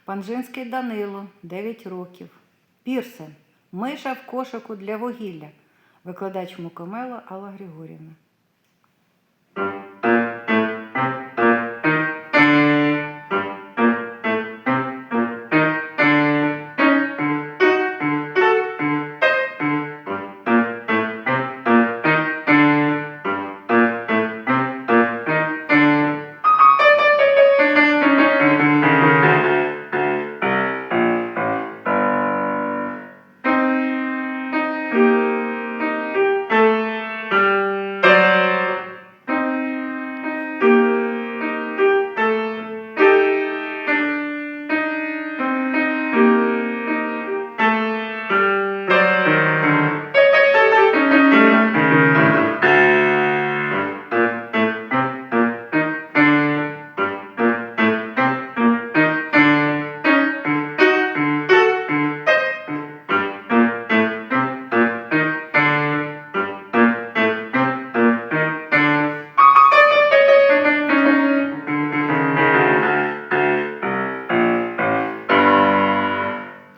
Панжинський Данило, 9 років. Пірсен. Миша в кошику для вугілля. Викладач Мукомело Алла Григорівна.